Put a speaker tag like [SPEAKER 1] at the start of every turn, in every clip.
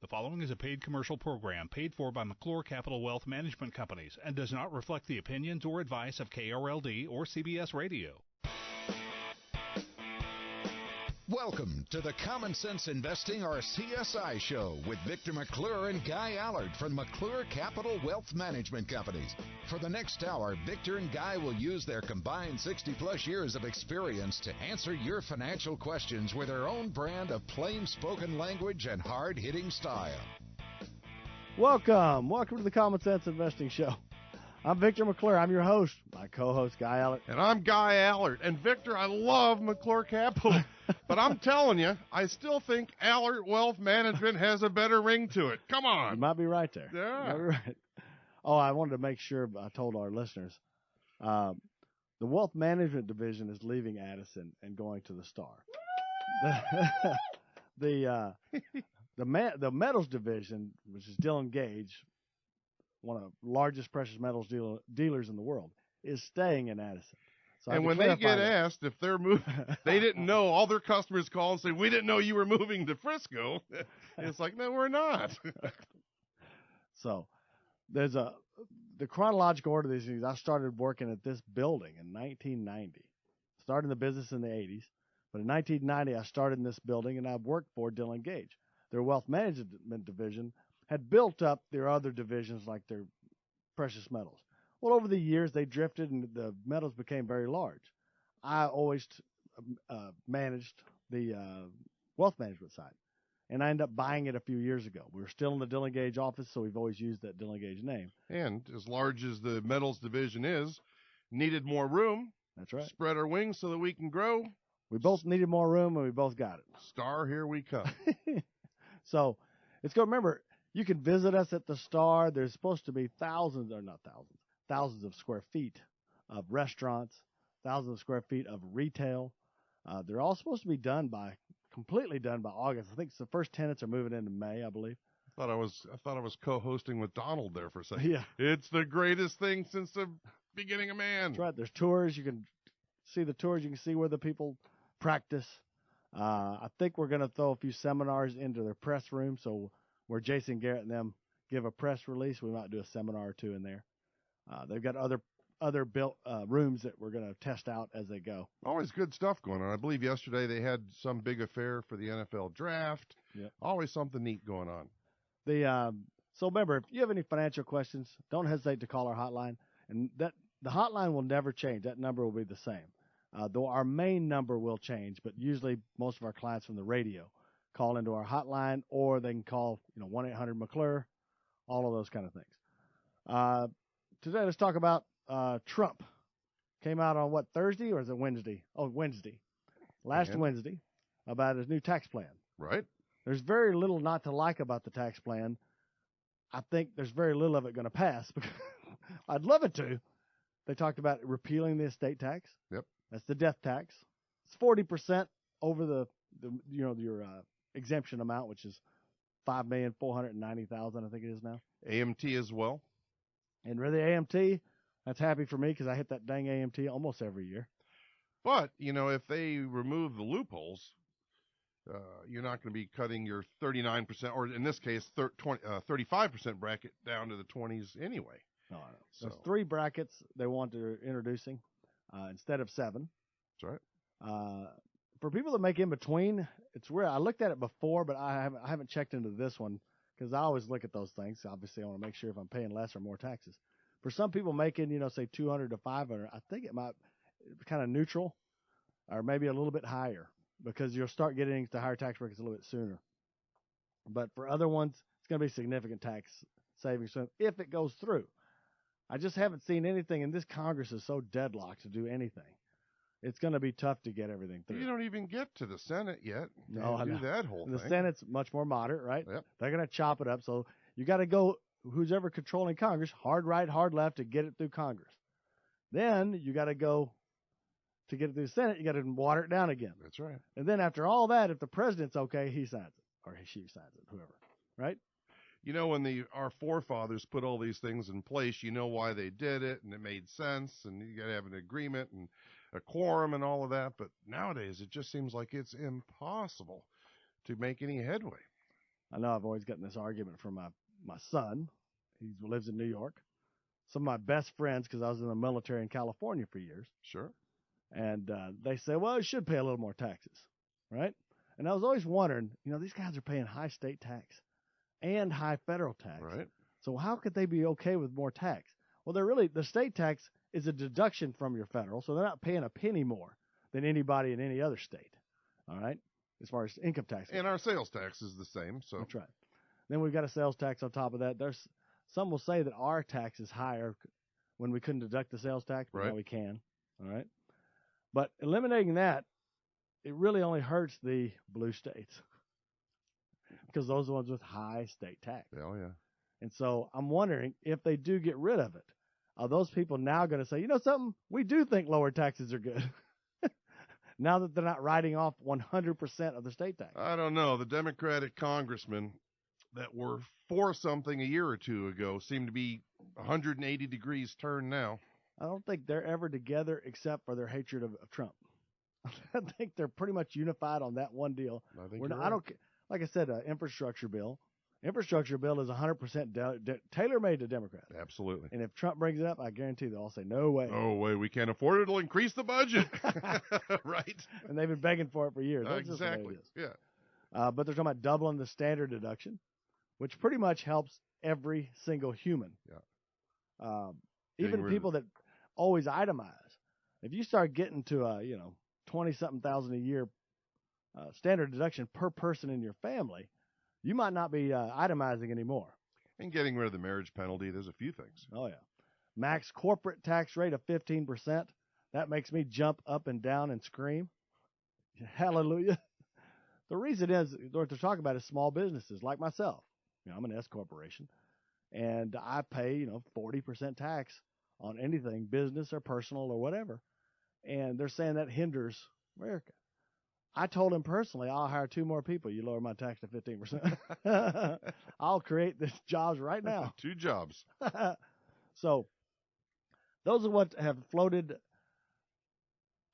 [SPEAKER 1] The following is a paid commercial program paid for by McClure Capital Wealth Management Companies and does not reflect the opinions or advice of KRLD or CBS Radio.
[SPEAKER 2] Welcome to the Common Sense Investing, or CSI Show, with Victor McClure and Guy Allard from McClure Capital Wealth Management Companies. For the next hour, Victor and Guy will use their combined 60-plus years of experience to answer your financial questions with their own brand of plain-spoken language and hard-hitting style.
[SPEAKER 3] Welcome to the Common Sense Investing Show. I'm Victor McClure. I'm your host. My co-host, Guy Allard.
[SPEAKER 4] And I'm Guy Allard. And Victor, I love McClure Capital, but I'm telling you, I still think Allard Wealth Management has a better ring to it. Come on.
[SPEAKER 3] You might be right there.
[SPEAKER 4] Yeah.
[SPEAKER 3] You might be right. Oh, I wanted to make sure I told our listeners. The Wealth Management Division is leaving Addison and going to the Star. The Metals Division, which is Dillon Gage, one of the largest precious metals dealers in the world, is staying in Addison. So
[SPEAKER 4] and when they get asked if they're moving, they didn't know. All their customers call and say, "We didn't know you were moving to Frisco." It's like, no, we're not.
[SPEAKER 3] So there's the chronological order of these things. I started working at this building in 1990. Started the business in the 80s, but in 1990 I started in this building, and I've worked for Dillon Gage. Their wealth management division had built up their other divisions like their precious metals. Well, over the years, they drifted and the metals became very large. I always managed the wealth management side, and I ended up buying it a few years ago. We were still in the Dillon Gage office, so we've always used that Dillon Gage name.
[SPEAKER 4] And as large as the metals division is, needed more room.
[SPEAKER 3] That's right.
[SPEAKER 4] Spread our wings so that we can grow.
[SPEAKER 3] We both needed more room, and we both got it.
[SPEAKER 4] Star, here we come.
[SPEAKER 3] So it's good. Remember, you can visit us at the Star. There's supposed to be thousands of square feet of restaurants, thousands of square feet of retail. They're all supposed to be completely done by August. I think the first tenants are moving into May, I believe.
[SPEAKER 4] I thought I was co-hosting with Donald there for a second.
[SPEAKER 3] Yeah.
[SPEAKER 4] It's the greatest thing since the beginning of man.
[SPEAKER 3] That's right. There's tours. You can see the tours. You can see where the people practice. I think we're going to throw a few seminars into their press room. So where Jason Garrett and them give a press release, we might do a seminar or two in there. They've got other built rooms that we're going to test out as they go.
[SPEAKER 4] Always good stuff going on. I believe yesterday they had some big affair for the NFL draft.
[SPEAKER 3] Yep.
[SPEAKER 4] Always something neat going on.
[SPEAKER 3] So remember, if you have any financial questions, don't hesitate to call our hotline. And the hotline will never change. That number will be the same. Though our main number will change, but usually most of our clients from the radio call into our hotline, or they can call 1-800-McClure, all of those kind of things. Today, let's talk about Trump. Came out on Thursday, or is it Wednesday? Oh, Wednesday. Wednesday, about his new tax plan.
[SPEAKER 4] Right.
[SPEAKER 3] There's very little not to like about the tax plan. I think there's very little of it going to pass. I'd love it to. They talked about repealing the estate tax.
[SPEAKER 4] Yep.
[SPEAKER 3] That's the death tax. It's 40% over your exemption amount, which is $5,490,000, I think it is now.
[SPEAKER 4] AMT as well.
[SPEAKER 3] And really, AMT, that's happy for me because I hit that dang AMT almost every year.
[SPEAKER 4] But, if they remove the loopholes, you're not going to be cutting your 39%, or in this case, 35% bracket down to the 20s anyway.
[SPEAKER 3] No. So there's 3 brackets they want to introducing instead of 7.
[SPEAKER 4] That's right.
[SPEAKER 3] For people that make in between, it's weird. I looked at it before, but I haven't checked into this one because I always look at those things. Obviously, I want to make sure if I'm paying less or more taxes. For some people making, say $200 to $500, I think it might be kind of neutral or maybe a little bit higher because you'll start getting into higher tax brackets a little bit sooner. But for other ones, it's going to be significant tax savings if it goes through. I just haven't seen anything, and this Congress is so deadlocked to do anything. It's going to be tough to get everything through.
[SPEAKER 4] You don't even get to the Senate yet.
[SPEAKER 3] No, I
[SPEAKER 4] do
[SPEAKER 3] know.
[SPEAKER 4] That whole
[SPEAKER 3] the
[SPEAKER 4] thing.
[SPEAKER 3] The Senate's much more moderate, right?
[SPEAKER 4] Yep.
[SPEAKER 3] They're going to chop it up. So you got to go, who's ever controlling Congress, hard right, hard left to get it through Congress. Then you got to go to get it through the Senate. You got to water it down again.
[SPEAKER 4] That's right.
[SPEAKER 3] And then after all that, if the president's okay, he signs it, or she signs it, whoever, right?
[SPEAKER 4] When our forefathers put all these things in place, why they did it, and it made sense, and you got to have an agreement and a quorum and all of that. But nowadays, it just seems like it's impossible to make any headway.
[SPEAKER 3] I know I've always gotten this argument from my son. He lives in New York. Some of my best friends, because I was in the military in California for years.
[SPEAKER 4] Sure.
[SPEAKER 3] And they say, well, you should pay a little more taxes, right? And I was always wondering, these guys are paying high state tax and high federal tax.
[SPEAKER 4] Right.
[SPEAKER 3] So how could they be okay with more tax? Well, the state tax is a deduction from your federal, so they're not paying a penny more than anybody in any other state, all right, as far as income tax.
[SPEAKER 4] And our sales tax is the same. So
[SPEAKER 3] that's right. Then we've got a sales tax on top of that. There's some will say that our tax is higher when we couldn't deduct the sales tax, but
[SPEAKER 4] right.
[SPEAKER 3] now we can, all right? But eliminating that, it really only hurts the blue states because those are the ones with high state tax.
[SPEAKER 4] Oh, yeah.
[SPEAKER 3] And so I'm wondering if they do get rid of it, are those people now going to say, something? We do think lower taxes are good now that they're not writing off 100% of the state tax.
[SPEAKER 4] I don't know. The Democratic congressmen that were for something a year or two ago seem to be 180 degrees turned now.
[SPEAKER 3] I don't think they're ever together except for their hatred of Trump. I think they're pretty much unified on that one deal.
[SPEAKER 4] I think
[SPEAKER 3] I don't, like I said, infrastructure bill. Infrastructure bill is 100% tailor-made to Democrats.
[SPEAKER 4] Absolutely.
[SPEAKER 3] And if Trump brings it up, I guarantee they'll all say, no way.
[SPEAKER 4] No way. We can't afford it. It'll increase the budget. Right.
[SPEAKER 3] And they've been begging for it for years. That's
[SPEAKER 4] exactly.
[SPEAKER 3] Just the way it is.
[SPEAKER 4] Yeah.
[SPEAKER 3] But they're talking about doubling the standard deduction, which pretty much helps every single human.
[SPEAKER 4] Yeah.
[SPEAKER 3] Even people that always itemize. If you start getting to 20-something thousand a year standard deduction per person in your family, you might not be itemizing anymore.
[SPEAKER 4] And getting rid of the marriage penalty, there's a few things.
[SPEAKER 3] Oh, yeah. Max corporate tax rate of 15%. That makes me jump up and down and scream. Hallelujah. The reason is, what they're talking about is small businesses like myself. I'm an S corporation, and I pay 40% tax on anything, business or personal or whatever. And they're saying that hinders America. I told him personally, I'll hire 2 more people. You lower my tax to 15%. I'll create these jobs right now.
[SPEAKER 4] 2 jobs.
[SPEAKER 3] So those are what have floated.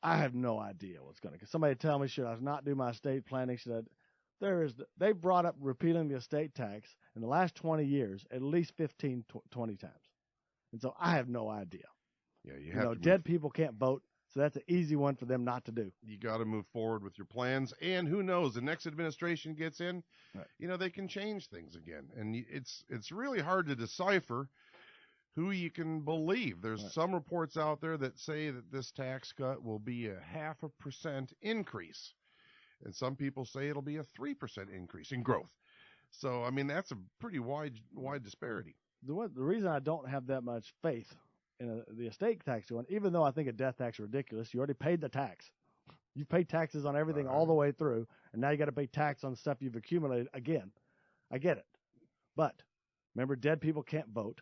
[SPEAKER 3] I have no idea what's going to. Somebody tell me, should I not do my estate planning? They brought up repealing the estate tax in the last 20 years at least 15, 20 times. And so I have no idea.
[SPEAKER 4] Yeah, you have
[SPEAKER 3] dead people can't vote. So that's an easy one for them not to do.
[SPEAKER 4] You got to move forward with your plans. And who knows, the next administration gets in,
[SPEAKER 3] right.
[SPEAKER 4] They can change things again. And it's really hard to decipher who you can believe. There's
[SPEAKER 3] right.
[SPEAKER 4] some reports out there that say that this tax cut will be a 0.5% increase. And some people say it'll be a 3% increase in growth. So, that's a pretty wide disparity.
[SPEAKER 3] The reason I don't have that much faith in the estate tax one, even though I think a death tax is ridiculous, you already paid the tax. You've paid taxes on everything all the way through, and now you got to pay tax on the stuff you've accumulated again. I get it. But remember, dead people can't vote.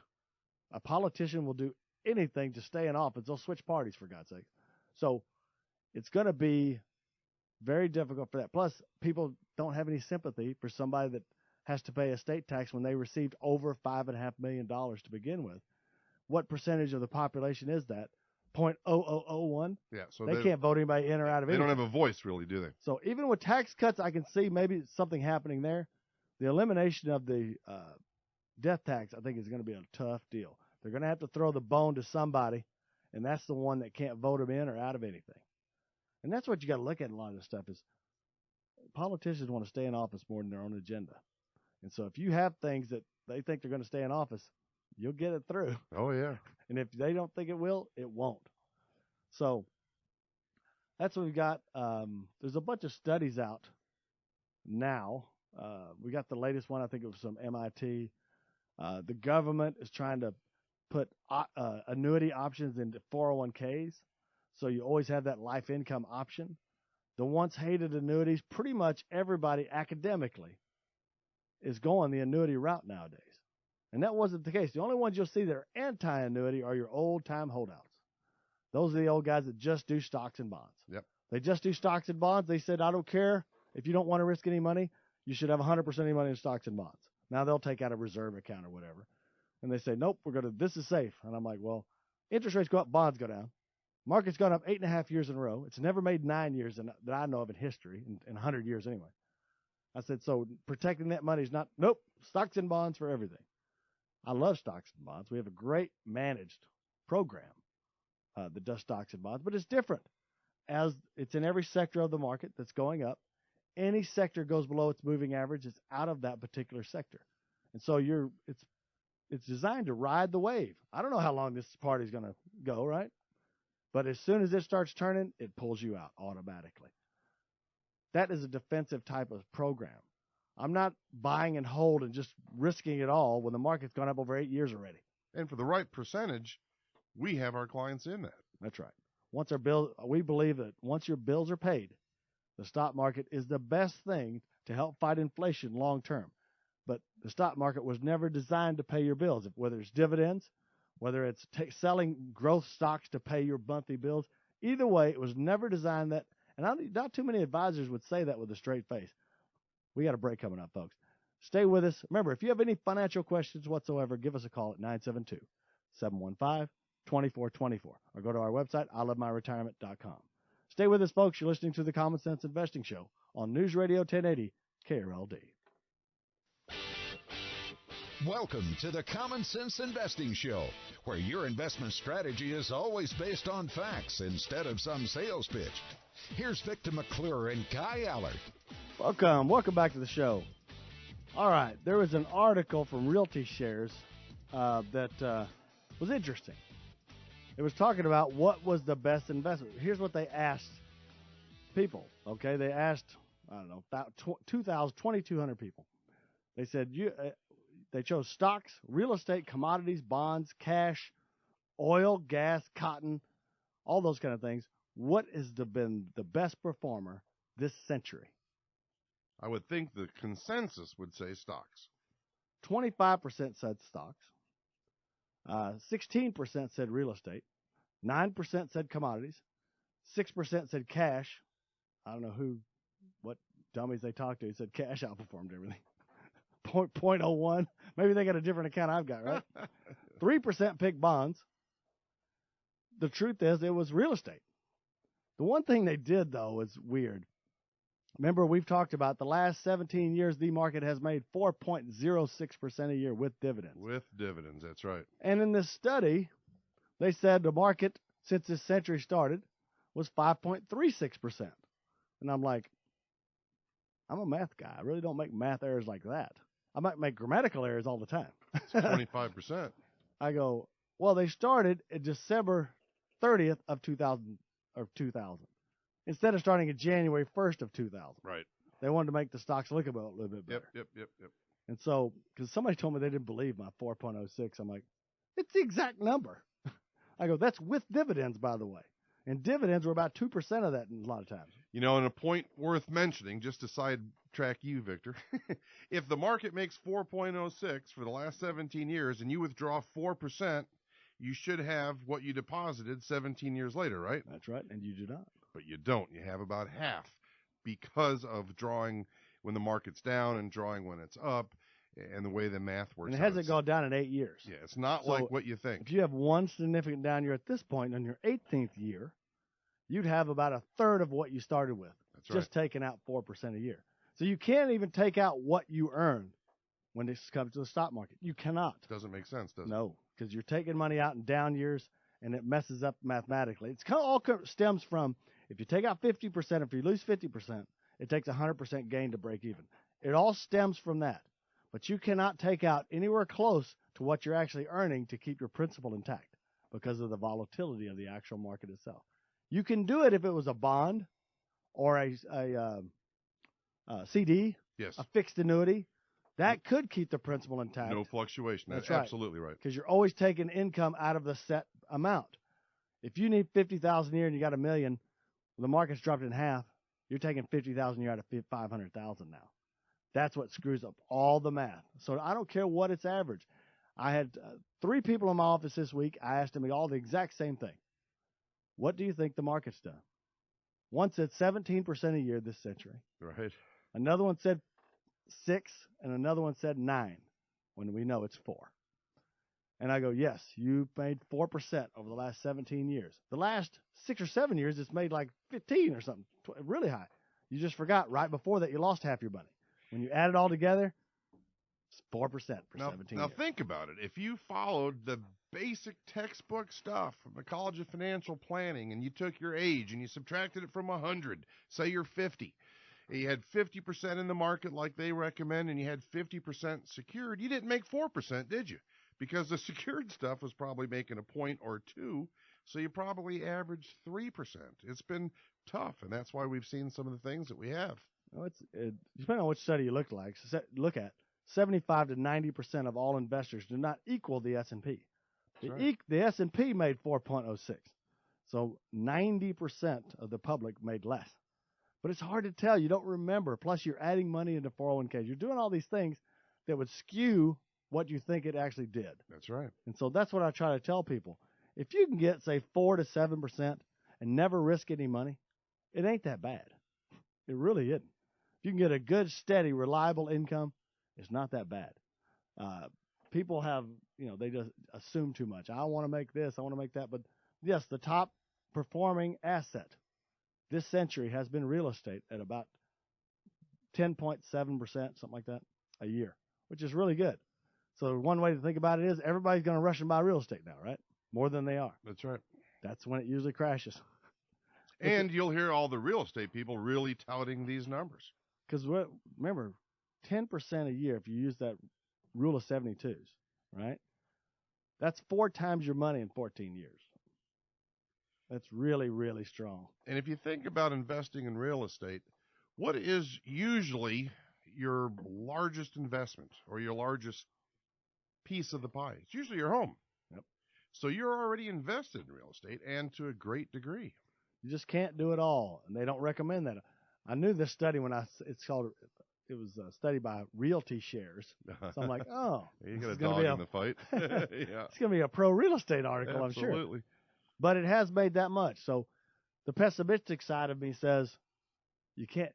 [SPEAKER 3] A politician will do anything to stay in office. They'll switch parties, for God's sake. So it's going to be very difficult for that. Plus, people don't have any sympathy for somebody that has to pay estate tax when they received over $5.5 million to begin with. What percentage of the population is that? 0.0001?
[SPEAKER 4] Yeah, so
[SPEAKER 3] they can't vote anybody in or out of it.
[SPEAKER 4] They don't have a voice, really, do they?
[SPEAKER 3] So even with tax cuts, I can see maybe something happening there. The elimination of the death tax, I think, is going to be a tough deal. They're going to have to throw the bone to somebody, and that's the one that can't vote them in or out of anything. And that's what you got to look at in a lot of this stuff is politicians want to stay in office more than their own agenda. And so if you have things that they think they're going to stay in office, you'll get it through.
[SPEAKER 4] Oh, yeah.
[SPEAKER 3] And if they don't think it will, it won't. So that's what we've got. There's a bunch of studies out now. We got the latest one. I think it was from MIT. The government is trying to put annuity options into 401ks. So you always have that life income option. The once hated annuities, pretty much everybody academically is going the annuity route nowadays. And that wasn't the case. The only ones you'll see that are anti-annuity are your old-time holdouts. Those are the old guys that just do stocks and bonds.
[SPEAKER 4] Yep.
[SPEAKER 3] They just do stocks and bonds. They said, I don't care. If you don't want to risk any money, you should have 100% of your money in stocks and bonds. Now they'll take out a reserve account or whatever. And they say, nope, this is safe. And I'm like, well, interest rates go up, bonds go down. Market's gone up 8.5 years in a row. It's never made 9 years that I know of in history, in 100 years anyway. I said, so protecting that money is not, nope, stocks and bonds for everything. I love stocks and bonds. We have a great managed program that does stocks and bonds, but it's different. As it's in every sector of the market that's going up. Any sector goes below its moving average, it's out of that particular sector. And so it's designed to ride the wave. I don't know how long this party's going to go, right? But as soon as it starts turning, it pulls you out automatically. That is a defensive type of program. I'm not buying and hold and just risking it all when the market's gone up over 8 years already.
[SPEAKER 4] And for the right percentage, we have our clients in that.
[SPEAKER 3] That's right. We believe that once your bills are paid, the stock market is the best thing to help fight inflation long term. But the stock market was never designed to pay your bills, whether it's dividends, whether it's selling growth stocks to pay your monthly bills. Either way, it was never designed that. And not too many advisors would say that with a straight face. We got a break coming up, folks. Stay with us. Remember, if you have any financial questions whatsoever, give us a call at 972-715-2424 or go to our website, ilovemyretirement.com. Stay with us, folks. You're listening to the Common Sense Investing Show on News Radio 1080 KRLD.
[SPEAKER 2] Welcome to the Common Sense Investing Show, where your investment strategy is always based on facts instead of some sales pitch. Here's Victor McClure and Guy Allard.
[SPEAKER 3] Welcome back to the show. All right, there was an article from Realty Shares that was interesting. It was talking about what was the best investment. Here's what they asked people, okay? They asked, I don't know, about 2,200 people. They said they chose stocks, real estate, commodities, bonds, cash, oil, gas, cotton, all those kind of things. What has been the best performer this century?
[SPEAKER 4] I would think the consensus would say stocks.
[SPEAKER 3] 25% said stocks. 16% said real estate. 9% said commodities. 6% said cash. I don't know what dummies they talked to. He said cash outperformed everything. 0.01. Maybe they got a different account I've got, right? 3% picked bonds. The truth is it was real estate. The one thing they did, though, is weird. Remember, we've talked about the last 17 years, the market has made 4.06% a year with dividends.
[SPEAKER 4] With dividends, that's right.
[SPEAKER 3] And in this study, they said the market, since this century started, was 5.36%. And I'm like, I'm a math guy. I really don't make math errors like that. I might make grammatical errors all the time.
[SPEAKER 4] It's 25%.
[SPEAKER 3] I go, well, they started at December 30th of 2000. Instead of starting at January 1st of 2000.
[SPEAKER 4] Right.
[SPEAKER 3] They wanted to make the stocks look a little bit better.
[SPEAKER 4] Yep.
[SPEAKER 3] And so, because somebody told me they didn't believe my 4.06, I'm like, it's the exact number. I go, that's with dividends, by the way. And dividends were about 2% of that a lot of times.
[SPEAKER 4] You know, and a point worth mentioning, just to sidetrack you, Victor, if the market makes 4.06 for the last 17 years and you withdraw 4%, you should have what you deposited 17 years later, right?
[SPEAKER 3] That's right, and you do not.
[SPEAKER 4] But you don't. You have about half because of drawing when the market's down and drawing when it's up and the way the math works.
[SPEAKER 3] And it hasn't gone down in 8 years.
[SPEAKER 4] Yeah, it's not like what you think.
[SPEAKER 3] If you have one significant down year at this point on your 18th year, you'd have about a third of what you started with.
[SPEAKER 4] That's right.
[SPEAKER 3] Just taking out 4% a year. So you can't even take out what you earn when this comes to the stock market. You cannot.
[SPEAKER 4] Doesn't make sense, does it?
[SPEAKER 3] No, because you're taking money out in down years, and it messes up mathematically. It's kind of all stems from if you take out 50%, if you lose 50%, it takes 100% gain to break even. It all stems from that. But you cannot take out anywhere close to what you're actually earning to keep your principal intact because of the volatility of the actual market itself. You can do it if it was a bond or a CD,
[SPEAKER 4] yes,
[SPEAKER 3] a fixed annuity. That could keep the principal intact.
[SPEAKER 4] No fluctuation. That's
[SPEAKER 3] right.
[SPEAKER 4] Absolutely right.
[SPEAKER 3] Because you're always taking income out of the set amount. If you need $50,000 a year and you got $1 million, the market's dropped in half, you're taking $50,000 a year out of $500,000 now. That's what screws up all the math. So I don't care what its average. I had 3 people in my office this week. I asked them all the exact same thing. What do you think the market's done? One said 17% a year this century.
[SPEAKER 4] Right.
[SPEAKER 3] Another one said 6, and another one said 9, when we know it's 4. And I go, yes, you made 4% over the last 17 years. The last 6 or 7 years, it's made like 15 or something, really high. You just forgot right before that you lost half your money. When you add it all together, it's 4% for
[SPEAKER 4] Now
[SPEAKER 3] 17 years.
[SPEAKER 4] think about it. If you followed the basic textbook stuff from the College of Financial Planning and you took your age and you subtracted it from 100, say you're 50, and you had 50% in the market like they recommend and you had 50% secured, you didn't make 4%, did you? Because the secured stuff was probably making a point or two, so you probably averaged 3%. It's been tough, and that's why we've seen some of the things that we have.
[SPEAKER 3] Well, depending on which study you look at, 75 to 90% of all investors do not equal the S&P.
[SPEAKER 4] Right.
[SPEAKER 3] The S&P made 4.06, so 90% of the public made less. But it's hard to tell. You don't remember. Plus, you're adding money into 401ks. You're doing all these things that would skew what you think it actually did.
[SPEAKER 4] That's right.
[SPEAKER 3] And so that's what I try to tell people. If you can get, say, 4 to 7% and never risk any money, it ain't that bad. It really isn't. If you can get a good, steady, reliable income, it's not that bad. People have, they just assume too much. I want to make this, I want to make that. But yes, the top performing asset this century has been real estate at about 10.7%, something like that, a year, which is really good. So one way to think about it is everybody's going to rush and buy real estate now, right? More than they are.
[SPEAKER 4] That's right.
[SPEAKER 3] That's when it usually crashes.
[SPEAKER 4] And you'll hear all the real estate people really touting these numbers.
[SPEAKER 3] Because remember, 10% a year, if you use that rule of 72s, right? That's 4 times your money in 14 years. That's really, really strong.
[SPEAKER 4] And if you think about investing in real estate, what is usually your largest investment or your largest piece of the pie? It's usually your home.
[SPEAKER 3] Yep.
[SPEAKER 4] So you're already invested in real estate, and to a great degree.
[SPEAKER 3] You just can't do it all, and they don't recommend that. I knew this study it was a study by Realty Shares. So I'm like, oh,
[SPEAKER 4] you got a dog in the fight. Yeah.
[SPEAKER 3] It's going to be a pro real estate article,
[SPEAKER 4] Absolutely.
[SPEAKER 3] I'm sure. But it has made that much. So the pessimistic side of me says you can't,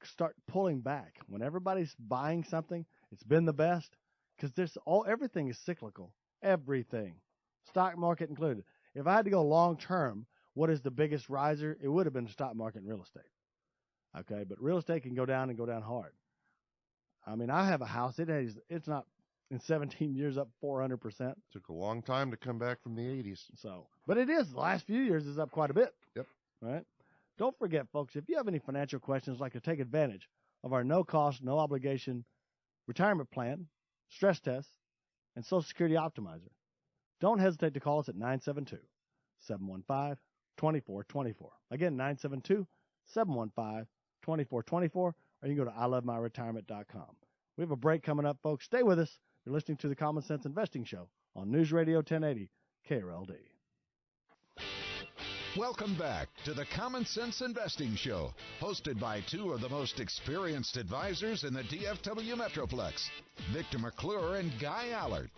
[SPEAKER 3] start pulling back. When everybody's buying something, it's been the best because everything is cyclical. Everything, stock market included. If I had to go long term, what is the biggest riser? It would have been the stock market and real estate. Okay, but real estate can go down and go down hard. I mean, I have a house. It's not in 17 years up 400%.
[SPEAKER 4] Took a long time to come back from the 80s.
[SPEAKER 3] So, but it is. The last few years is up quite a bit.
[SPEAKER 4] Yep.
[SPEAKER 3] Right. Don't forget, folks, if you have any financial questions, like to take advantage of our no cost, no obligation retirement plan, stress test, and Social Security Optimizer, don't hesitate to call us at 972-715-2424. Again, 972-715-2424, or you can go to ilovemyretirement.com. We have a break coming up, folks. Stay with us. You're listening to the Common Sense Investing Show on News Radio 1080 KRLD.
[SPEAKER 2] Welcome back to the Common Sense Investing Show, hosted by 2 of the most experienced advisors in the DFW Metroplex, Victor McClure and Guy Allard.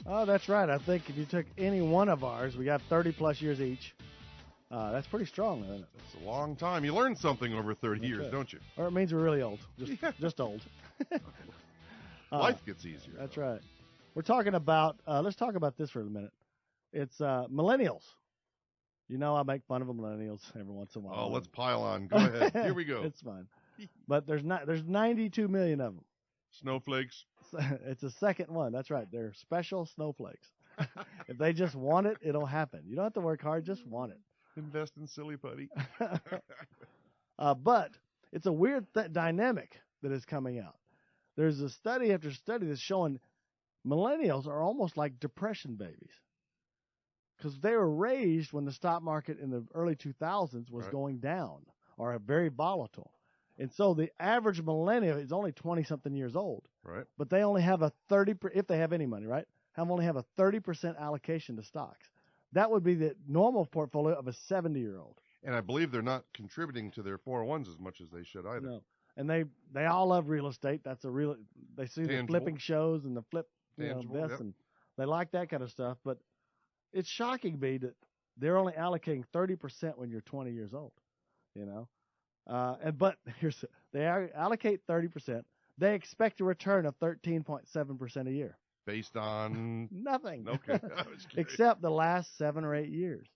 [SPEAKER 3] Oh, that's right. I think if you took any one of ours, we got 30-plus years each. That's pretty strong, isn't it?
[SPEAKER 4] It's a long time. You learn something over 30 years, don't you?
[SPEAKER 3] Or it means we're really old. Just old.
[SPEAKER 4] Life gets easier.
[SPEAKER 3] That's right. We're talking about, let's talk about this for a minute. It's millennials. I make fun of millennials every once in a while.
[SPEAKER 4] Oh, let's pile on. Go ahead. Here we go.
[SPEAKER 3] It's fine. But there's 92 million of them.
[SPEAKER 4] Snowflakes.
[SPEAKER 3] It's the second one. That's right. They're special snowflakes. If they just want it, it'll happen. You don't have to work hard. Just want it.
[SPEAKER 4] Invest in silly putty.
[SPEAKER 3] But it's a weird dynamic that is coming out. There's a study after study that's showing millennials are almost like depression babies because they were raised when the stock market in the early 2000s was going down or very volatile. And so the average millennial is only 20-something years old.
[SPEAKER 4] Right.
[SPEAKER 3] But they only have a 30%, if they have any money, right? Only have a 30% allocation to stocks. That would be the normal portfolio of a 70-year-old.
[SPEAKER 4] And I believe they're not contributing to their 401s as much as they should either.
[SPEAKER 3] No. And they all love real estate. That's they see the flipping shows and the flip this, and they like that kind of stuff. But it's shocking me that they're only allocating 30% when you're 20 years old, but they allocate 30%. They expect a return of 13.7% a year.
[SPEAKER 4] Based on
[SPEAKER 3] nothing.
[SPEAKER 4] Okay.
[SPEAKER 3] Except the last 7 or 8 years,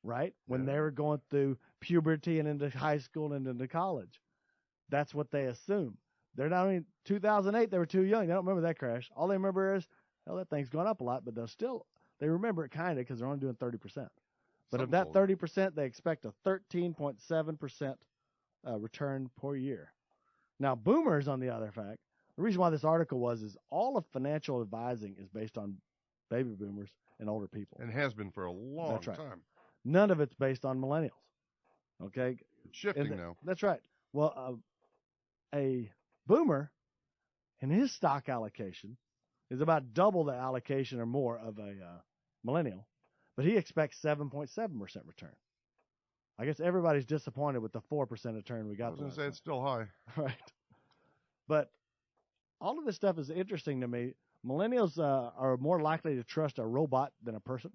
[SPEAKER 3] right? When they were going through puberty and into high school and into college. That's what they assume. They're not only 2008, they were too young. They don't remember that crash. All they remember is, hell, that thing's gone up a lot, but they remember it kind of because they're only doing 30%. But of that 30%, they expect a 13.7% return per year. Now, boomers, on the other fact, the reason why this article is all of financial advising is based on baby boomers and older people.
[SPEAKER 4] And has been for a long time.
[SPEAKER 3] None of it's based on millennials. Okay?
[SPEAKER 4] It's shifting now.
[SPEAKER 3] That's right. Well, a boomer in his stock allocation is about double the allocation or more of a millennial, but he expects 7.7% return. I guess everybody's disappointed with the 4% return we got.
[SPEAKER 4] I was going to say it's still high.
[SPEAKER 3] Right. But all of this stuff is interesting to me. Millennials are more likely to trust a robot than a person.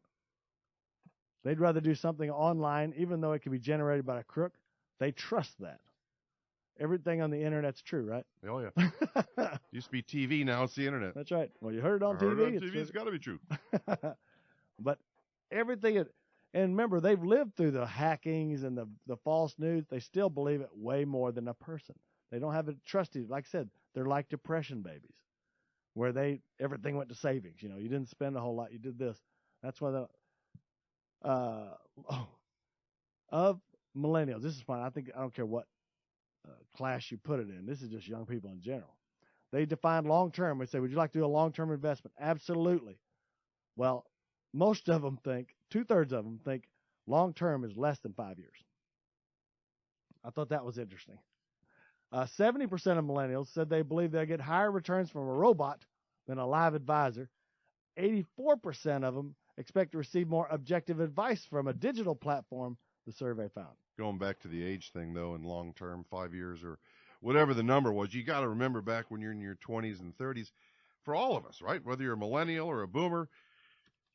[SPEAKER 3] They'd rather do something online, even though it can be generated by a crook. They trust that. Everything on the internet's true, right?
[SPEAKER 4] Oh, yeah. Used to be TV, now it's the internet.
[SPEAKER 3] That's right. Well, you heard it on TV.
[SPEAKER 4] Heard it on TV, it's got to be true.
[SPEAKER 3] But everything, and remember, they've lived through the hackings and the false news. They still believe it way more than a person. They don't have it trusted. Like I said, they're like depression babies, where everything went to savings. You didn't spend a whole lot. You did this. That's why of millennials. This is fine. I don't care what class you put it in. This is just young people in general. They define long-term. We say, would you like to do a long-term investment? Absolutely. Well, most of them think, 2/3 of them think long-term is less than 5 years. I thought that was interesting. 70% of millennials said they believe they'll get higher returns from a robot than a live advisor. 84% of them expect to receive more objective advice from a digital platform, the survey found.
[SPEAKER 4] Going back to the age thing, though, in long term, 5 years or whatever the number was, you got to remember back when you're in your 20s and 30s, for all of us, right? Whether you're a millennial or a boomer,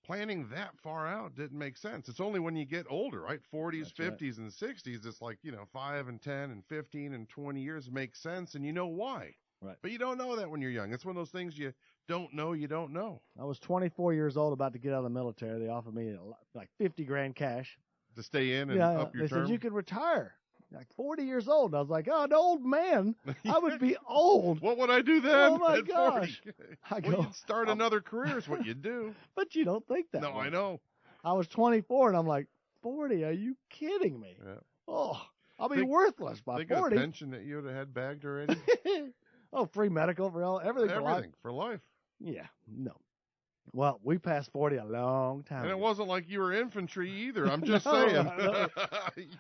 [SPEAKER 4] planning that far out didn't make sense. It's only when you get older, right? 40s, That's 50s, right. And 60s, it's like, 5 and 10 and 15 and 20 years makes sense, and you know why.
[SPEAKER 3] Right.
[SPEAKER 4] But you don't know that when you're young. It's one of those things you don't know.
[SPEAKER 3] I was 24 years old, about to get out of the military. They offered me like $50,000 cash
[SPEAKER 4] to stay in and up your term.
[SPEAKER 3] They said you could retire like 40 years old. And I was like, oh, an old man. I would be old.
[SPEAKER 4] What would I do then?
[SPEAKER 3] Oh my gosh!
[SPEAKER 4] You'd start another career is what you do.
[SPEAKER 3] But you don't think that.
[SPEAKER 4] No,
[SPEAKER 3] way.
[SPEAKER 4] I know.
[SPEAKER 3] I was 24 and I'm like, 40? Are you kidding me?
[SPEAKER 4] Yeah.
[SPEAKER 3] Oh, I'll be worthless by 40.
[SPEAKER 4] Think of the pension that you would have had bagged already.
[SPEAKER 3] Free medical for everything for life.
[SPEAKER 4] Everything for life.
[SPEAKER 3] Yeah, no. Well, we passed 40 a long time ago.
[SPEAKER 4] And it wasn't like you were infantry either. I'm just saying.
[SPEAKER 3] I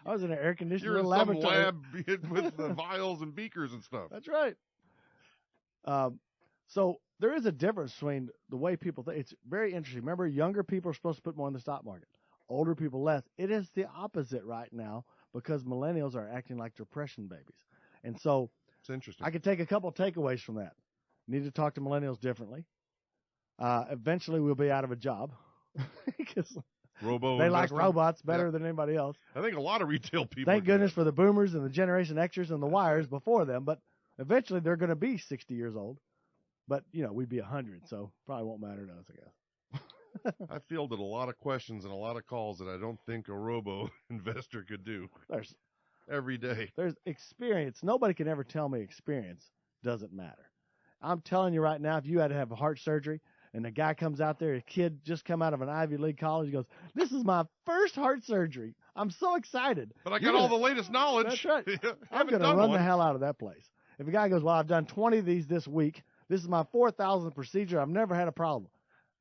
[SPEAKER 3] was in an air-conditioned
[SPEAKER 4] You're in
[SPEAKER 3] laboratory.
[SPEAKER 4] some lab with the vials and beakers and stuff.
[SPEAKER 3] That's right. So there is a difference between the way people think. It's very interesting. Remember, younger people are supposed to put more in the stock market. Older people less. It is the opposite right now because millennials are acting like depression babies. And so
[SPEAKER 4] it's interesting.
[SPEAKER 3] I could take a couple of takeaways from that. Need to talk to millennials differently. Eventually, we'll be out of a job because they like robots better than anybody else.
[SPEAKER 4] I think a lot of retail people.
[SPEAKER 3] Thank goodness for the boomers and the Generation Xers and the Yers before them, but eventually they're going to be 60 years old. But, we'd be 100, so probably won't matter to us, I guess.
[SPEAKER 4] I fielded a lot of questions and a lot of calls that I don't think a robo-investor could do every day.
[SPEAKER 3] There's experience. Nobody can ever tell me experience doesn't matter. I'm telling you right now, if you had to have heart surgery, and the guy comes out there, a kid just come out of an Ivy League college, he goes, this is my first heart surgery. I'm so excited.
[SPEAKER 4] But I got all the latest knowledge.
[SPEAKER 3] That's right. I'm going to run the hell out of that place. If a guy goes, well, I've done 20 of these this week. This is my 4,000th procedure. I've never had a problem.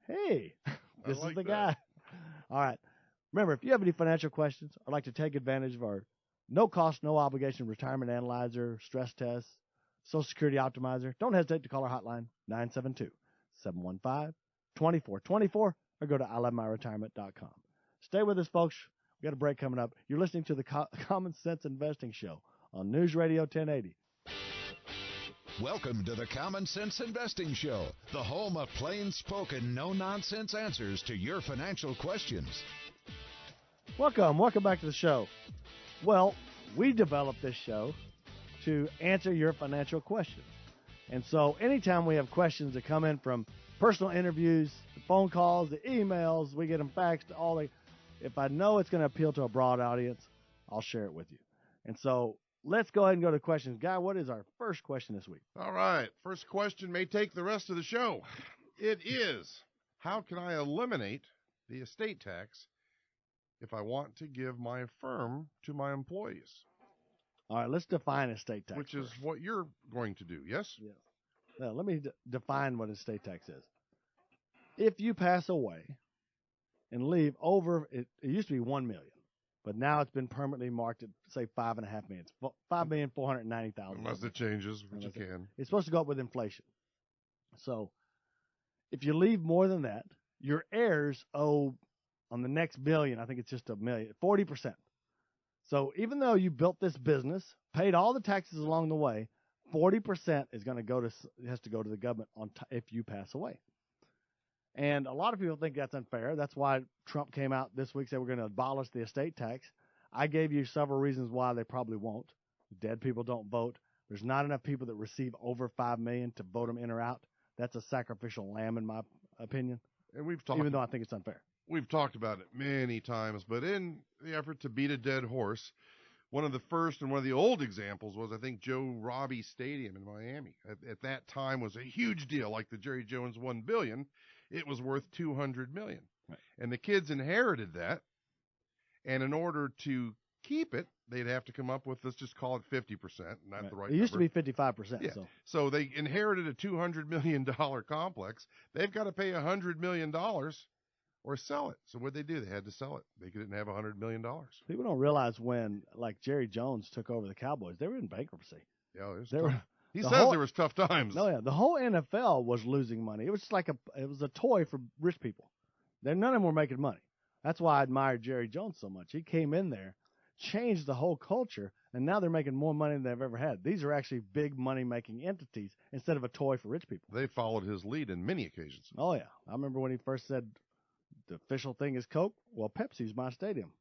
[SPEAKER 3] Hey, this is the guy. All right. Remember, if you have any financial questions or like to take advantage of our no-cost, no-obligation retirement analyzer, stress test, Social Security optimizer, don't hesitate to call our hotline, 972-715-2424, or go to ilovemyretirement.com. Stay with us, folks. We got a break coming up. You're listening to the Common Sense Investing Show on News Radio 1080.
[SPEAKER 2] Welcome to the Common Sense Investing Show, the home of plain-spoken, no-nonsense answers to your financial questions.
[SPEAKER 3] Welcome back to the show. Well, we developed this show to answer your financial questions. And so anytime we have questions that come in from personal interviews, the phone calls, the emails, we get them faxed, if I know it's going to appeal to a broad audience, I'll share it with you. And so let's go ahead and go to questions. Guy, what is our first question this week?
[SPEAKER 4] All right. First question may take the rest of the show. It is, how can I eliminate the estate tax if I want to give my firm to my employees?
[SPEAKER 3] All right, let's define estate tax.
[SPEAKER 4] Which
[SPEAKER 3] first.
[SPEAKER 4] is what you're going to do, yes?
[SPEAKER 3] Yes. Now, let me define what estate tax is. If you pass away and leave over, it used to be $1 million, but now it's been permanently marked at, say, $5.5 million. $5,490,000.
[SPEAKER 4] Unless it changes, which it can.
[SPEAKER 3] It's supposed to go up with inflation. So if you leave more than that, your heirs owe on the next billion, I think it's just $1 million, 40%. So even though you built this business, paid all the taxes along the way, 40% is going to has to go to the government if you pass away. And a lot of people think that's unfair. That's why Trump came out this week, said we're going to abolish the estate tax. I gave you several reasons why they probably won't. Dead people don't vote. There's not enough people that receive over $5 million to vote them in or out. That's a sacrificial lamb, in my opinion.
[SPEAKER 4] And we've talked,
[SPEAKER 3] even though I think it's unfair.
[SPEAKER 4] We've talked about it many times, but in the effort to beat a dead horse, one of the first and one of the old examples was, I think, Joe Robbie Stadium in Miami. At that time was a huge deal, like the Jerry Jones $1 billion. It was worth $200 million.
[SPEAKER 3] Right.
[SPEAKER 4] And the kids inherited that. And in order to keep it, they'd have to come up with, let's just call it 50%, not
[SPEAKER 3] Right.
[SPEAKER 4] the right
[SPEAKER 3] It used
[SPEAKER 4] number.
[SPEAKER 3] to be 55%.
[SPEAKER 4] Yeah.
[SPEAKER 3] So
[SPEAKER 4] they inherited a $200 million complex. They've got to pay $100 million or sell it. So what'd they do? They had to sell it. They didn't have $100 million.
[SPEAKER 3] people don't realize when, like, Jerry Jones took over the Cowboys, they were in bankruptcy.
[SPEAKER 4] Yeah, it was
[SPEAKER 3] They
[SPEAKER 4] tough.
[SPEAKER 3] were,
[SPEAKER 4] He
[SPEAKER 3] the
[SPEAKER 4] says
[SPEAKER 3] whole-
[SPEAKER 4] there was tough times.
[SPEAKER 3] No, yeah, the whole NFL was losing money. It was just like it was a toy for rich people. None of them were making money. That's why I admired Jerry Jones so much. He came in there, changed the whole culture, and now they're making more money than they've ever had. These are actually big money-making entities instead of a toy for rich people.
[SPEAKER 4] They followed his lead in many occasions.
[SPEAKER 3] Oh, yeah. I remember when he first said, the official thing is Coke. Well, Pepsi's my stadium.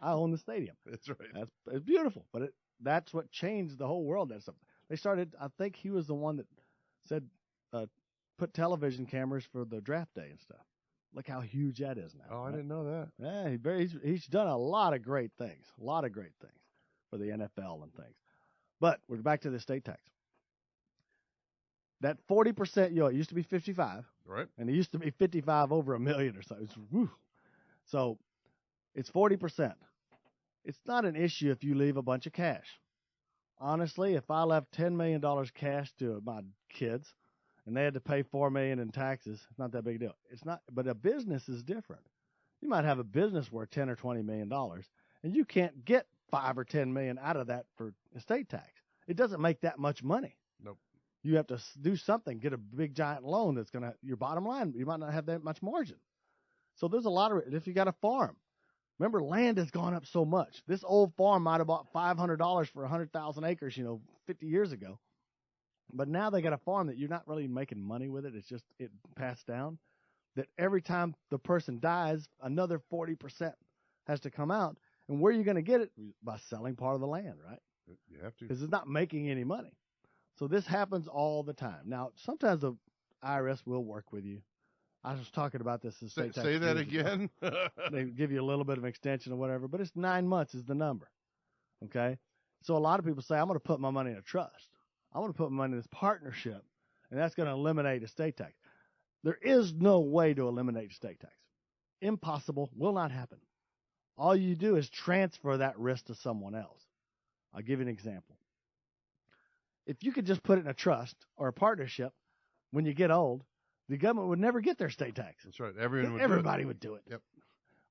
[SPEAKER 3] I own the stadium.
[SPEAKER 4] That's right.
[SPEAKER 3] It's beautiful, but that's what changed the whole world. They started, I think he was the one that said, put television cameras for the draft day and stuff. Look how huge that is now.
[SPEAKER 4] Oh, I
[SPEAKER 3] right?
[SPEAKER 4] didn't know that.
[SPEAKER 3] Yeah, he's done a lot of great things for the NFL and things. But we're back to the estate tax. That 40%, it used to be 55,
[SPEAKER 4] Right.
[SPEAKER 3] and it used to be 55 over $1 million or so. So it's 40%. It's not an issue if you leave a bunch of cash. Honestly, if I left $10 million cash to my kids and they had to pay $4 million in taxes, it's not that big a deal. It's not, but a business is different. You might have a business worth $10 or $20 million, and you can't get $5 or $10 million out of that for estate tax. It doesn't make that much money.
[SPEAKER 4] Nope.
[SPEAKER 3] You have to do something, get a big giant loan that's going to, your bottom line, you might not have that much margin. So there's a lot of, if you got a farm, remember land has gone up so much. This old farm might have bought $500 for 100,000 acres, 50 years ago. But now they got a farm that you're not really making money with it. It's just, it passed down. That every time the person dies, another 40% has to come out. And where are you going to get it? By selling part of the land, right?
[SPEAKER 4] You have to.
[SPEAKER 3] Because it's not making any money. So this happens all the time. Now, sometimes the IRS will work with you. I was talking about this.
[SPEAKER 4] Say that again.
[SPEAKER 3] They give you a little bit of extension or whatever, but it's 9 months is the number. Okay? So a lot of people say, I'm going to put my money in a trust. I'm going to put my money in this partnership, and that's going to eliminate estate tax. There is no way to eliminate estate tax. Impossible. Will not happen. All you do is transfer that risk to someone else. I'll give you an example. If you could just put it in a trust or a partnership, when you get old, the government would never get their estate tax.
[SPEAKER 4] That's right. Everybody
[SPEAKER 3] would do it.
[SPEAKER 4] Yep.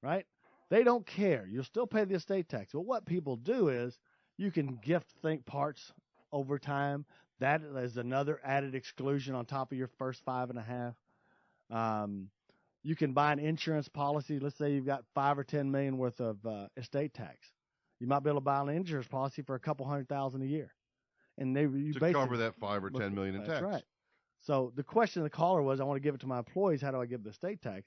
[SPEAKER 3] Right? They don't care. You'll still pay the estate tax. But what people do is you can gift parts over time. That is another added exclusion on top of your first 5.5. You can buy an insurance policy. Let's say you've got $5 or $10 million worth of estate tax. You might be able to buy an insurance policy for a couple $100,000 a year, and
[SPEAKER 4] to cover that $5 or $10 million in tax.
[SPEAKER 3] That's right. So the question of the caller was, I want to give it to my employees. How do I give the estate tax?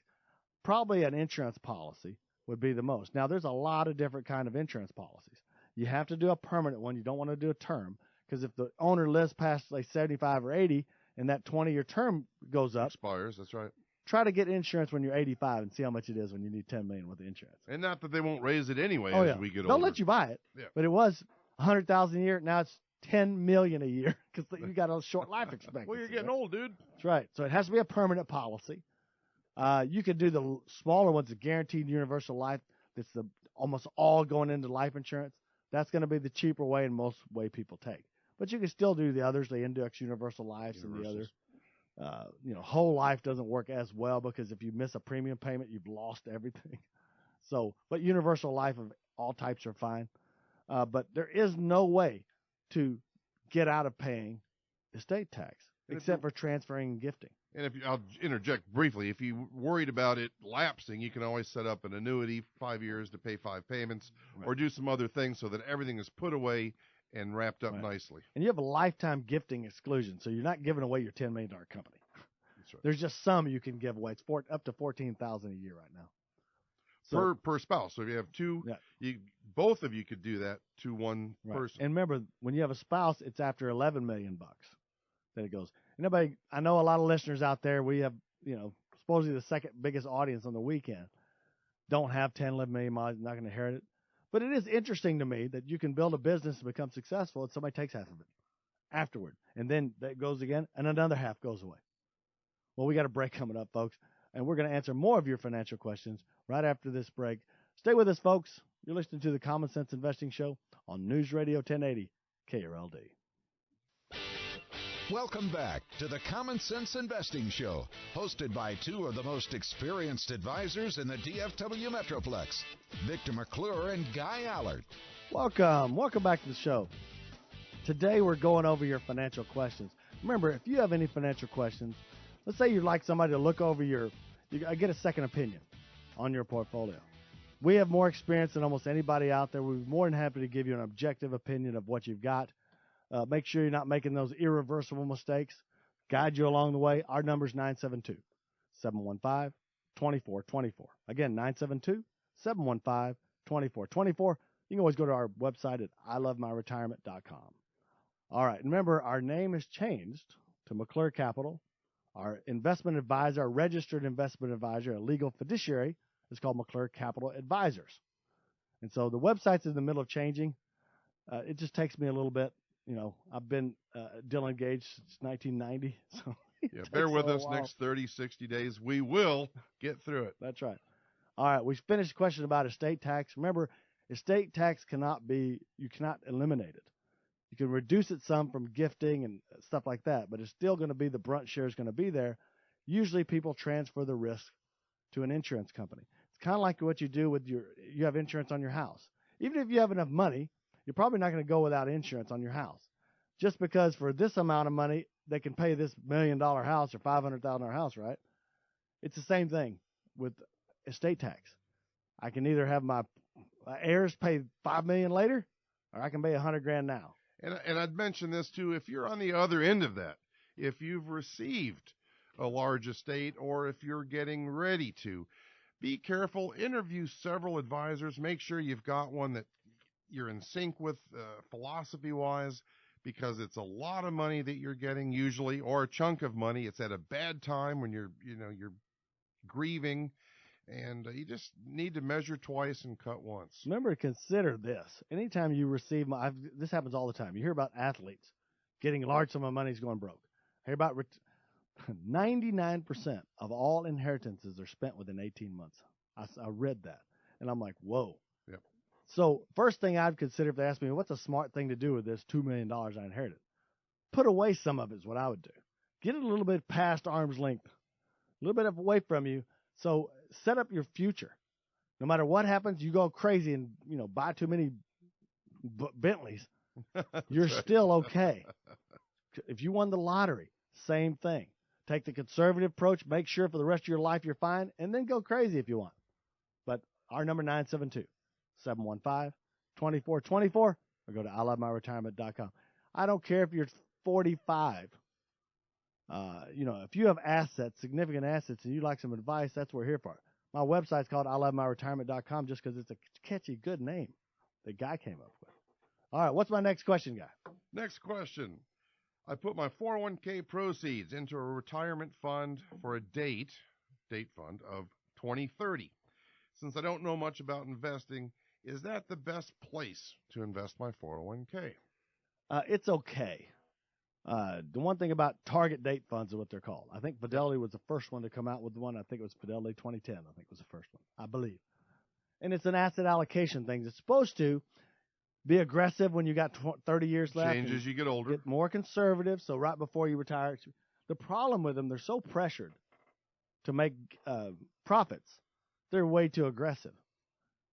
[SPEAKER 3] Probably an insurance policy would be the most. Now, there's a lot of different kind of insurance policies. You have to do a permanent one. You don't want to do a term, because if the owner lives past, say, 75 or 80, and that 20-year term goes up,
[SPEAKER 4] expires. That's right.
[SPEAKER 3] Try to get insurance when you're 85 and see how much it is when you need $10 million worth of insurance.
[SPEAKER 4] And not that they won't raise it anyway
[SPEAKER 3] Oh,
[SPEAKER 4] as
[SPEAKER 3] yeah.
[SPEAKER 4] we get older.
[SPEAKER 3] They'll let you buy it.
[SPEAKER 4] Yeah.
[SPEAKER 3] But it was 100,000 a year. Now it's 10 million a year because you got a short life expectancy.
[SPEAKER 4] Well, you're getting
[SPEAKER 3] right?
[SPEAKER 4] old, dude.
[SPEAKER 3] That's right. So it has to be a permanent policy. You could do the smaller ones, the guaranteed universal life. That's the almost all going into life insurance. That's going to be the cheaper way and most way people take. But you can still do the others, the index universal lives and the other. Whole life doesn't work as well because if you miss a premium payment, you've lost everything. So, but universal life of all types are fine. But there is no way to get out of paying estate tax except for transferring and gifting.
[SPEAKER 4] And I'll interject briefly, if you're worried about it lapsing, you can always set up an annuity, 5 years to pay 5 payments, or do some other things so that everything is put away and wrapped up nicely. And
[SPEAKER 3] you have a lifetime gifting exclusion, so you're not giving away your $10 million company.
[SPEAKER 4] That's right.
[SPEAKER 3] There's just some you can give away. It's up to $14,000 a year right now. So,
[SPEAKER 4] per spouse. So if you have two, both of you could do that to one person.
[SPEAKER 3] And remember, when you have a spouse, it's after $11 million that it goes. And I know a lot of listeners out there, we have, supposedly the second biggest audience on the weekend, don't have 10, 11 million miles, not going to inherit it. But it is interesting to me that you can build a business and become successful and somebody takes half of it afterward. And then that goes again and another half goes away. Well, we got a break coming up, folks. And we're going to answer more of your financial questions right after this break. Stay with us, folks. You're listening to the Common Sense Investing Show on News Radio 1080 KRLD.
[SPEAKER 2] Welcome back to the Common Sense Investing Show, hosted by two of the most experienced advisors in the DFW Metroplex, Victor McClure and Guy Allard.
[SPEAKER 3] Welcome back to the show. Today we're going over your financial questions. Remember, if you have any financial questions, let's say you'd like somebody to look over get a second opinion on your portfolio. We have more experience than almost anybody out there. We're more than happy to give you an objective opinion of what you've got. Make sure you're not making those irreversible mistakes. Guide you along the way. Our number is 972-715-2424. Again, 972-715-2424. You can always go to our website at ilovemyretirement.com. All right. Remember, our name has changed to McClure Capital. Our investment advisor, our registered investment advisor, a legal fiduciary, is called McClure Capital Advisors. And so the website's in the middle of changing. It just takes me a little bit. I've been Dylan engaged since 1990. So
[SPEAKER 4] bear with us next 30, 60 days. We will get through it.
[SPEAKER 3] That's right. All right. We finished the question about estate tax. Remember, estate tax you cannot eliminate it. You can reduce it some from gifting and stuff like that, but it's still going to be, the brunt share is going to be there. Usually people transfer the risk to an insurance company. It's kind of like what you do with you have insurance on your house. Even if you have enough money, you're probably not going to go without insurance on your house. Just because for this amount of money, they can pay this $1 million house or $500,000 house, right? It's the same thing with estate tax. I can either have my heirs pay $5 million later, or I can pay $100,000 now.
[SPEAKER 4] And I'd mention this too, if you're on the other end of that, if you've received a large estate or if you're getting ready to, be careful, interview several advisors, make sure you've got one that you're in sync with philosophy-wise, because it's a lot of money that you're getting usually, or a chunk of money. It's at a bad time when you're grieving, and you just need to measure twice and cut once.
[SPEAKER 3] Remember to consider this. Anytime you receive this happens all the time. You hear about athletes getting a large sum of money is going broke. Hear about 99% of all inheritances are spent within 18 months. I read that, and I'm like, whoa.
[SPEAKER 4] Yep.
[SPEAKER 3] So first thing I'd consider if they ask me, what's a smart thing to do with this $2 million I inherited? Put away some of it is what I would do. Get it a little bit past arm's length, a little bit away from you. So set up your future. No matter what happens, you go crazy and, buy too many Bentleys, you're still okay. If you won the lottery, same thing. Take the conservative approach, make sure for the rest of your life you're fine, and then go crazy if you want. But our number 972-715-2424, or go to ilovemyretirement.com. I don't care if you're 45. If you have assets, significant assets, and you'd like some advice, that's what we're here for. My website's called ilovemyretirement.com just because it's a catchy, good name the guy came up with. All right, what's my next question, Guy?
[SPEAKER 4] Next question. I put my 401k proceeds into a retirement fund for a date fund of 2030. Since I don't know much about investing, Is that the best place to invest my 401k?
[SPEAKER 3] It's okay. The one thing about target date funds is what they're called. I think Fidelity was the first one to come out with one. I think it was Fidelity 2010. I think was the first one, I believe. And it's an asset allocation thing. It's supposed to be aggressive when you got 30 years left.
[SPEAKER 4] Change as you get older.
[SPEAKER 3] Get more conservative, so right before you retire. The problem with them, they're so pressured to make profits, they're way too aggressive.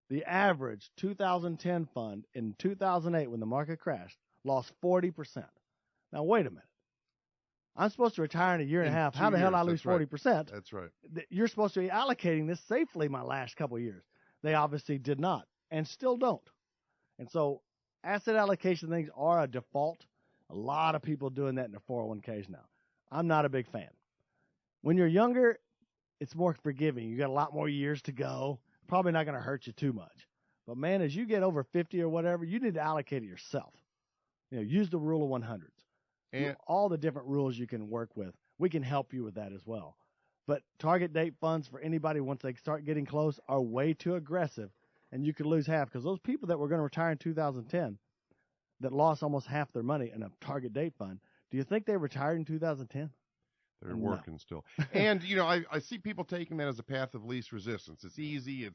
[SPEAKER 3] The average 2010 fund in 2008, when the market crashed, lost 40%. Now, wait a minute. I'm supposed to retire in a year and a half. How the hell did I lose 40%?
[SPEAKER 4] That's right.
[SPEAKER 3] You're supposed to be allocating this safely my last couple of years. They obviously did not and still don't. And so asset allocation things are a default. A lot of people doing that in their 401ks now. I'm not a big fan. When you're younger, it's more forgiving. You got a lot more years to go. Probably not going to hurt you too much. But, man, as you get over 50 or whatever, you need to allocate it yourself. Use the rule of 100s. And all the different rules you can work with. We can help you with that as well. But target date funds for anybody, once they start getting close, are way too aggressive, and you could lose half. Because those people that were going to retire in 2010 that lost almost half their money in a target date fund, do you think they retired in 2010?
[SPEAKER 4] They're working still. And, I see people taking that as a path of least resistance. It's easy.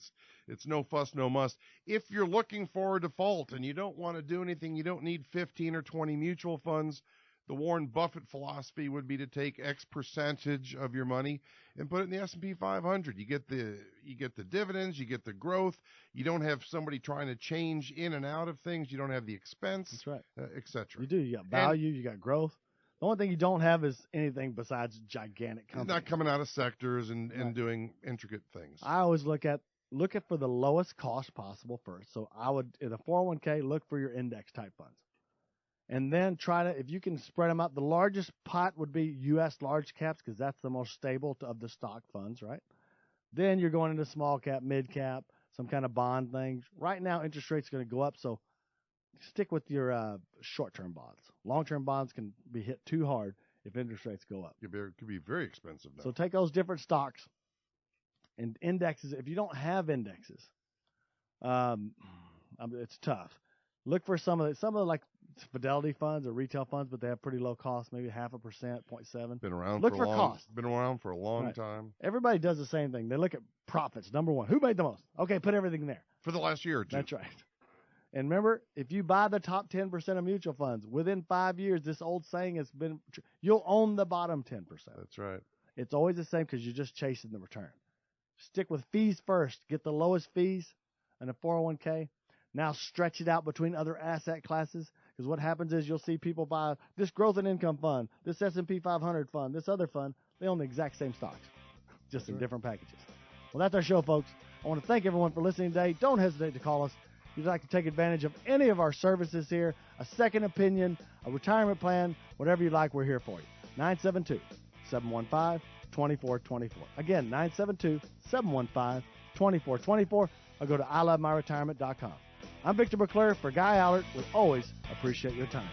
[SPEAKER 4] It's no fuss, no muss. If you're looking for a default and you don't want to do anything, you don't need 15 or 20 mutual funds, the Warren Buffett philosophy would be to take X percentage of your money and put it in the S&P 500. You get the dividends, you get the growth. You don't have somebody trying to change in and out of things. You don't have the expense.
[SPEAKER 3] That's right.
[SPEAKER 4] Et cetera.
[SPEAKER 3] You do. You got value. You got growth. The only thing you don't have is anything besides gigantic companies.
[SPEAKER 4] Not coming out of sectors and doing intricate things.
[SPEAKER 3] I always look at for the lowest cost possible first. So I would, in a 401k, look for your index type funds. And then try to, if you can spread them out, the largest pot would be U.S. large caps because that's the most stable of the stock funds, right? Then you're going into small cap, mid cap, some kind of bond things. Right now, interest rates are going to go up, so stick with your short-term bonds. Long-term bonds can be hit too hard if interest rates go up.
[SPEAKER 4] It could be very expensive now.
[SPEAKER 3] So take those different stocks and indexes. If you don't have indexes, it's tough. Look for some of the like Fidelity funds or retail funds, but they have pretty low cost, maybe 0.5%, 0.7.
[SPEAKER 4] Been around Been around for a long time.
[SPEAKER 3] Everybody does the same thing. They look at profits. Number one, who made the most? Okay, put everything there.
[SPEAKER 4] For the last year or two.
[SPEAKER 3] That's right. And remember, if you buy the top 10% of mutual funds, within 5 years, this old saying has been, you'll own the bottom 10%.
[SPEAKER 4] That's right.
[SPEAKER 3] It's always the same because you're just chasing the return. Stick with fees first. Get the lowest fees in a 401k. Now stretch it out between other asset classes, because what happens is you'll see people buy this growth and income fund, this S&P 500 fund, this other fund. They own the exact same stocks, just in different packages. Well, that's our show, folks. I want to thank everyone for listening today. Don't hesitate to call us. If you'd like to take advantage of any of our services here, a second opinion, a retirement plan, whatever you like, we're here for you. 972-715-2424. Again, 972-715-2424. Or go to ilovemyretirement.com. I'm Victor McClure for Guy Allard. We always appreciate your time.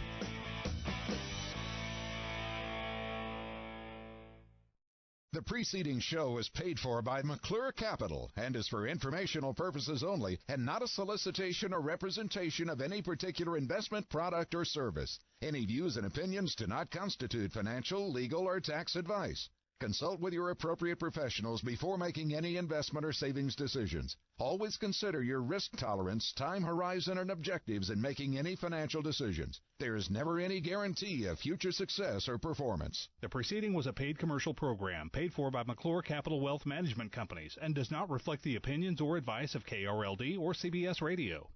[SPEAKER 2] The preceding show is paid for by McClure Capital and is for informational purposes only and not a solicitation or representation of any particular investment product or service. Any views and opinions do not constitute financial, legal, or tax advice. Consult with your appropriate professionals before making any investment or savings decisions. Always consider your risk tolerance, time horizon, and objectives in making any financial decisions. There is never any guarantee of future success or performance.
[SPEAKER 1] The preceding was a paid commercial program paid for by McClure Capital Wealth Management Companies and does not reflect the opinions or advice of KRLD or CBS Radio.